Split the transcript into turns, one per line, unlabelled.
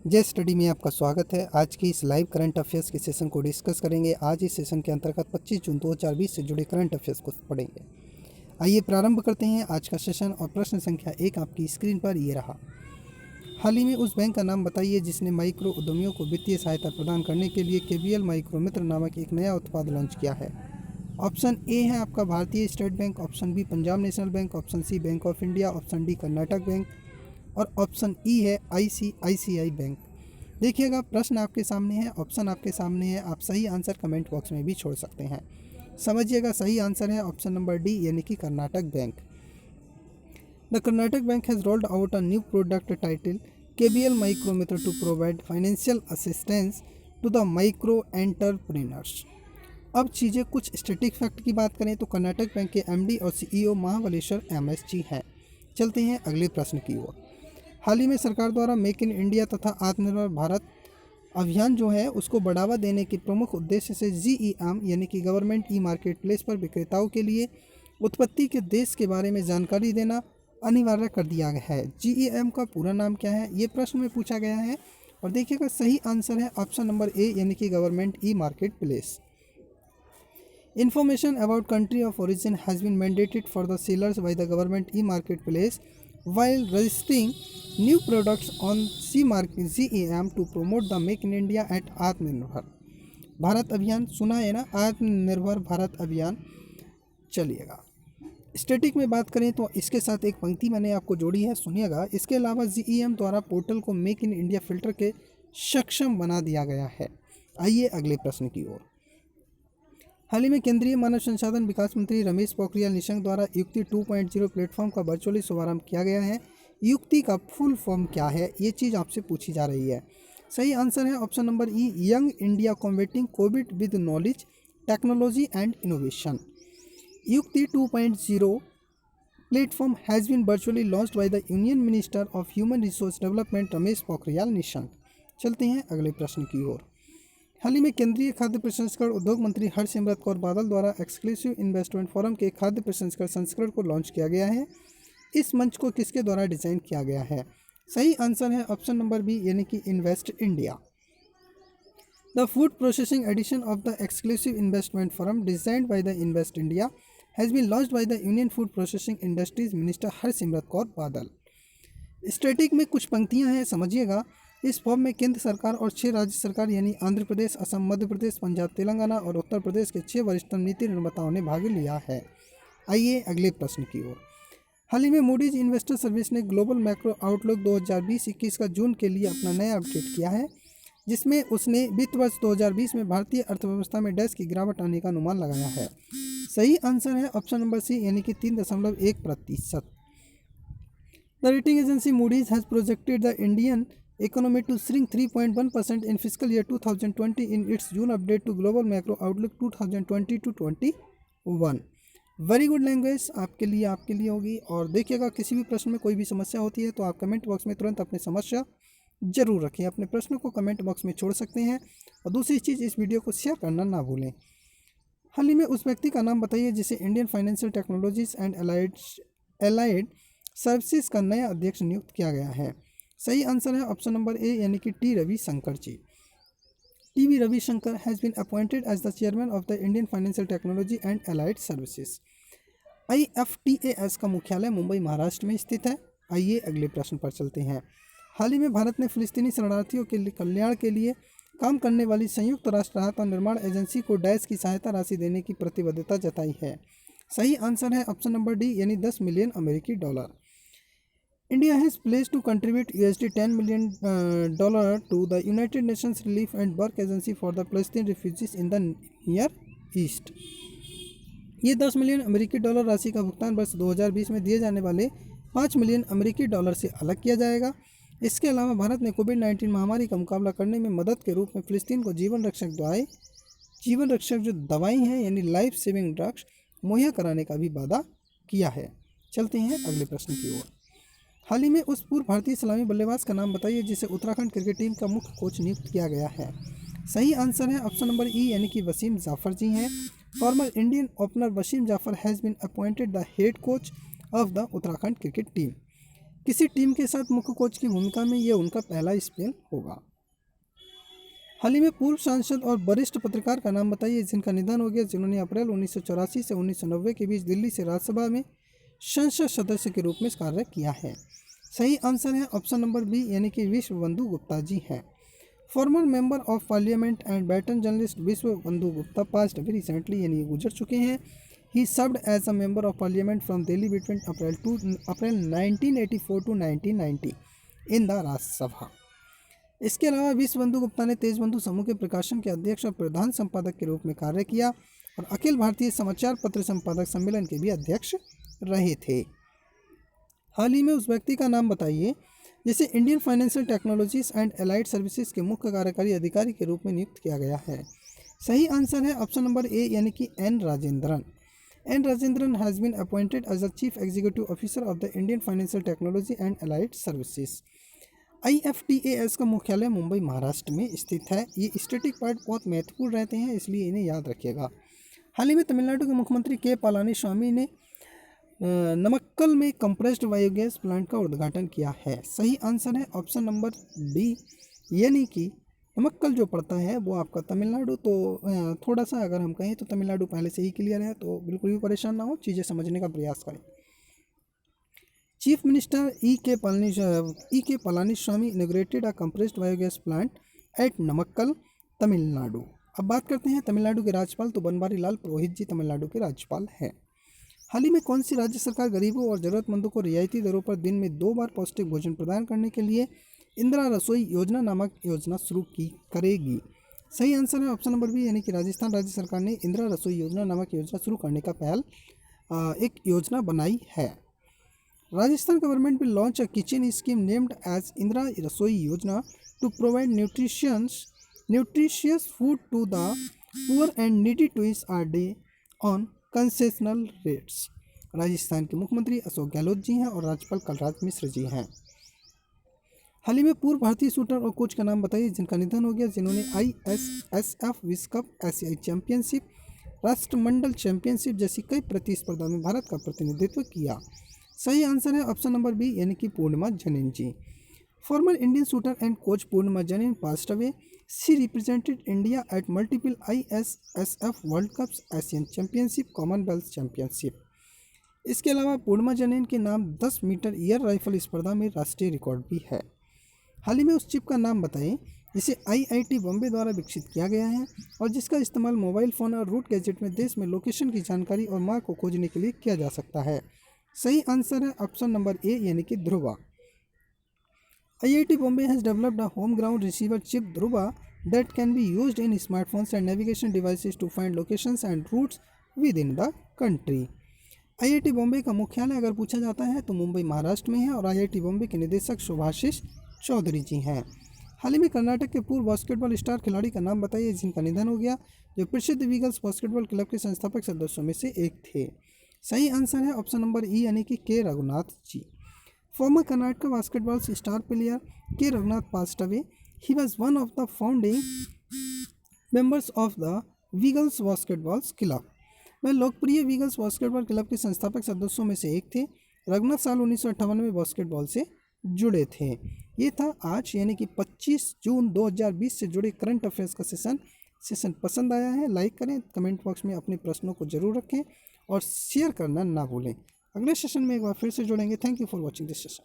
जय स्टडी में आपका स्वागत है। आज की इस लाइव करंट अफेयर्स के सेशन को डिस्कस करेंगे। आज इस सेशन के अंतर्गत 25 जून 2020 से जुड़े करंट अफेयर्स को पढ़ेंगे। आइए प्रारंभ करते हैं आज का सेशन। और प्रश्न संख्या 1 आपकी स्क्रीन पर ये रहा। हाल ही में उस बैंक का नाम बताइए जिसने माइक्रो उद्यमियों को वित्तीय सहायता प्रदान करने के लिए केबीएल माइक्रो मित्र नामक एक नया उत्पाद लॉन्च किया है। ऑप्शन ए है आपका Bharatiya State Bank, option B Punjab National Bank, option C Bank of India, option D Karnataka Bank और ऑप्शन ई है आईसीआईसीआई बैंक। देखिएगा प्रश्न आपके सामने है, ऑप्शन आपके सामने है। आप सही आंसर कमेंट बॉक्स में भी छोड़ सकते हैं। समझिएगा सही आंसर है ऑप्शन नंबर डी यानी कि Karnataka Bank. The Karnataka Bank has rolled out a new product title KBL micro Mitra to provide financial assistance to the micro entrepreneurs. अब चीज़ें कुछ स्टैटिक फैक्ट की बात करें तो कर्नाटक बैंक के एमडी और सीईओ महाबलेश्वर एमएस जी हैं। चलते हैं अगले प्रश्न की ओर। हाल ही में सरकार द्वारा मेक इन इंडिया तथा आत्मनिर्भर भारत अभियान जो है उसको बढ़ावा देने के प्रमुख उद्देश्य से जीईएम यानी कि गवर्नमेंट ई मार्केट प्लेस पर विक्रेताओं के लिए उत्पत्ति के देश के बारे में जानकारी देना अनिवार्य कर दिया गया है। जीईएम का पूरा नाम क्या है, ये प्रश्न में पूछा गया है। और देखिएगा सही आंसर है ऑप्शन नंबर ए यानी कि government e market place. Information about country of origin has been mandated for the sellers by the government e-marketplace while registering new products on GEM to promote the Make in India at आत्मनिर्भर भारत अभियान। सुना है ना, आत्मनिर्भर भारत अभियान। चलिएगा static में बात करें तो इसके साथ एक पंक्ति मैंने आपको जोड़ी है, सुनिएगा। इसके अलावा जीईएम द्वारा पोर्टल को मेक इन इंडिया फिल्टर के सक्षम बना दिया गया है। आइए अगले प्रश्न की ओर। हाल ही में केंद्रीय मानव संसाधन विकास मंत्री रमेश पोखरियाल निशंक द्वारा युक्ति 2.0 प्लेटफॉर्म का वर्चुअली शुभारंभ किया गया है। युक्ति का फुल फॉर्म क्या है, ये चीज़ आपसे पूछी जा रही है। सही आंसर है option number E young India combating COVID with knowledge technology and innovation. Yukti 2.0 platform has been virtually launched by the union minister of human resource development Ramesh Pokhriyal Nishank. चलते हैं अगले प्रश्न की ओर। हाल ही में केंद्रीय खाद्य प्रसंस्करण उद्योग मंत्री हरसिमरत कौर बादल द्वारा एक्सक्लूसिव इन्वेस्टमेंट फोरम के खाद्य प्रसंस्करण संस्करण को लॉन्च किया गया है। इस मंच को किसके द्वारा डिजाइन किया गया है? सही आंसर है ऑप्शन नंबर बी यानी कि invest India. The food processing edition of the exclusive investment forum designed by the invest India has been launched by the union food processing industries minister Harsimrat Kaur Badal. Static में कुछ पंक्तियां हैं, समझिएगा। इस form में केंद्र सरकार और 6 राज्य सरकार यानी आंध्र प्रदेश, असम, मध्य प्रदेश, पंजाब, तेलंगाना और उत्तर प्रदेश के 6 वरिष्ठ नीति निर्माताओं ने भाग लिया है। आइए अगले प्रश्न की ओर। हाल ही में मूडीज इन्वेस्टर सर्विस ने ग्लोबल मैक्रो आउटलुक 2020-21 का जून के लिए अपना नया अपडेट किया है, जिसमें उसने वित्त वर्ष 2020 में भारतीय अर्थव्यवस्था में डैश की गिरावट आने का अनुमान लगाया है। सही आंसर है ऑप्शन नंबर सी यानी कि 3.1%। The rating agency Moody's has projected the Indian economy to shrink 3.1% in fiscal year 2020 in its June update to global macro outlook 2020 to 21। Very good language आपके लिए होगी। और देखिएगा किसी भी प्रश्न में कोई भी समस्या होती है तो आप कमेंट बॉक्स में तुरंत अपनी समस्या जरूर रखें। अपने प्रश्न को कमेंट बॉक्स में छोड़ सकते हैं। और दूसरी चीज़, इस वीडियो को शेयर करना ना भूलें। हाल ही में उस व्यक्ति का नाम बताइए जिसे Indian financial technologies and allied services का नया अध्यक्ष नियुक्त किया गया है। सही आंसर है ऑप्शन नंबर ए यानी कि T Ravishankar ji. T Ravishankar has been appointed as the chairman of the Indian financial technology and allied services. IFTAS का मुख्यालय मुंबई महाराष्ट्र में स्थित है। आइए अगले प्रश्न पर चलते हैं। हाल ही में भारत ने फिलिस्तीनी शरणार्थियों के कल्याण के लिए काम करने वाली संयुक्त राष्ट्र राहत और निर्माण एजेंसी को डैश की सहायता राशि देने की प्रतिबद्धता जताई है। सही आंसर है ऑप्शन नंबर डी यानी 10 मिलियन अमेरिकी dollar. India has pledged to contribute $10 million to the United Nations Relief and Work Agency for the Palestinian refugees in the Near East। ये 10 मिलियन अमेरिकी डॉलर राशि का भुगतान वर्ष 2020 में दिए जाने वाले 5 मिलियन अमेरिकी डॉलर से अलग किया जाएगा। इसके अलावा भारत ने कोविड-19 महामारी का मुकाबला करने में मदद के रूप में फिलिस्तीन को जीवन रक्षक जो दवाई हैं यानी लाइफ सेविंग ड्रग्स मुहैया कराने का भी वादा किया है। चलते हैं अगले प्रश्न की ओर। हाल ही में उस पूर्व भारतीय सलामी बल्लेबाज का नाम बताइए जिसे उत्तराखंड क्रिकेट टीम का मुख्य कोच नियुक्त किया गया है। सही आंसर है ऑप्शन नंबर ई यानी कि वसीम जाफर जी हैं। Former Indian opener Wasim Jaffer has been appointed the head coach of the Uttarakhand cricket team. किसी टीम के साथ मुख्य कोच की भूमिका में यह उनका पहला स्पेल होगा। हाल ही में पूर्व सांसद और वरिष्ठ पत्रकार का नाम बताइए जिनका निधन हो गया, जिन्होंने अप्रैल 1984 से 1990 के बीच दिल्ली से राज्यसभा में संसद सदस्य के रूप में कार्य किया है। सही आंसर है ऑप्शन नंबर बी यानी कि विश्व बंधु गुप्ता जी हैं। Former member of parliament and बैटन जर्नलिस्ट विश्व बंधु गुप्ता पास्ट अभी रिसेंटली यानी गुजर चुके हैं। He served as a member of parliament from Delhi between April 1984 to 1990 in the Rajya Sabha. इसके अलावा विश्व बंधु गुप्ता ने तेज बंधु समूह के प्रकाशन के अध्यक्ष और प्रधान संपादक के रूप में कार्य किया और अखिल भारतीय समाचार पत्र संपादक सम्मेलन के भी अध्यक्ष रहे थे। हाल ही में उस व्यक्ति का नाम बताइए जिसे Indian financial technologies and allied services के मुख्य कार्यकारी अधिकारी के रूप में नियुक्त किया गया है। सही आंसर है ऑप्शन नंबर ए यानी कि N Rajendran. N Rajendran has been appointed as the chief executive officer of the Indian financial technology and allied services. IFTAS का मुख्यालय मुंबई महाराष्ट्र में स्थित है। ये स्टैटिक पार्ट बहुत महत्वपूर्ण रहते हैं इसलिए इन्हें याद रखिएगा। हाल ही में तमिलनाडु के मुख्यमंत्री के पलानीस्वामी ने नमक्कल में कंप्रेस्ड बायोगैस प्लांट का उद्घाटन किया है। सही आंसर है ऑप्शन नंबर डी यानी कि नमक्कल जो पड़ता है वो आपका तमिलनाडु। तो थोड़ा सा अगर हम कहें तो तमिलनाडु पहले से ही क्लियर है, तो बिल्कुल भी परेशान ना हो, चीज़ें समझने का प्रयास करें। चीफ मिनिस्टर ई के Palaniswami inaugurated a compressed biogas plant at Namakkal, Tamil Nadu. अब बात करते हैं तमिलनाडु के राज्यपाल, तो बनवारी लाल पुरोहित जी तमिलनाडु के राज्यपाल हैं। हाल ही में कौन सी राज्य सरकार गरीबों और ज़रूरतमंदों को रियायती दरों पर दिन में 2 बार पौष्टिक भोजन प्रदान करने के लिए इंदिरा रसोई योजना नामक योजना शुरू करेगी? सही आंसर है ऑप्शन नंबर बी यानी कि राजस्थान राज्य सरकार ने इंदिरा रसोई योजना नामक योजना शुरू करने का पहल एक योजना बनाई है। Rajasthan government will launch a kitchen scheme named as Indira Rasoi Yojana to provide nutritious food to the poor and needy twice a day on concessional rates. Rajasthan के मुख्यमंत्री अशोक गहलोत जी हैं और राज्यपाल कलराज मिश्र जी हैं। हाल ही में पूर्व भारतीय शूटर और कोच का नाम बताइए जिनका निधन हो गया, जिन्होंने ISSF विश्व कप, एशियाई चैंपियनशिप, राष्ट्रमंडल चैंपियनशिप जैसी कई प्रतिस्पर्धा में भारत का प्रतिनिधित्व किया। सही आंसर है ऑप्शन नंबर बी यानी कि Purnima Jain ji. Former Indian shooter and coach Purnima Jain passed away. She represented India at multiple ISSF World Cups, Asian Championship, Commonwealth Championship. इसके अलावा पूर्णिमा जैन के नाम 10 मीटर एयर राइफल स्पर्धा में राष्ट्रीय रिकॉर्ड भी है। हाल ही में उस चिप का नाम बताएं जिसे IIT बॉम्बे द्वारा विकसित किया गया है और जिसका इस्तेमाल मोबाइल फ़ोन और रूट गैजेट में देश में लोकेशन की जानकारी और मार्ग को खोजने के लिए किया जा सकता है। सही आंसर है ऑप्शन नंबर ए यानी कि Dhruva. IIT Bombay has developed a home ground receiver chip Dhruva that can be used in smartphones and navigation devices to find locations and routes within the country। IIT Bombay का मुख्यालय अगर पूछा जाता है तो मुंबई महाराष्ट्र में है और IIT बॉम्बे के निदेशक शुभाशीष चौधरी जी हैं। हाल ही में कर्नाटक के पूर्व बास्केटबॉल स्टार खिलाड़ी का नाम बताइए जिनका निधन हो गया, जो प्रसिद्ध वीगल्स बास्केटबॉल क्लब के संस्थापक सदस्यों में से एक थे। सही आंसर है ऑप्शन नंबर ई यानी कि K Raghunath ji. Former Karnataka basketball star player K Raghunath passed away. He was one of the founding members of the Beagles basketball club. वह लोकप्रिय वीगल्स बास्केटबॉल क्लब के संस्थापक सदस्यों में से एक थे। रघुनाथ साल 1958 में बास्केटबॉल से जुड़े थे। ये था आज यानी कि 25 जून 2020 से जुड़े करंट अफेयर्स का सेशन पसंद आया है लाइक करें, कमेंट बॉक्स में अपने प्रश्नों को जरूर रखें और शेयर करना ना भूलें। अगले सेशन में एक बार फिर से जुड़ेंगे। Thank you for watching this session.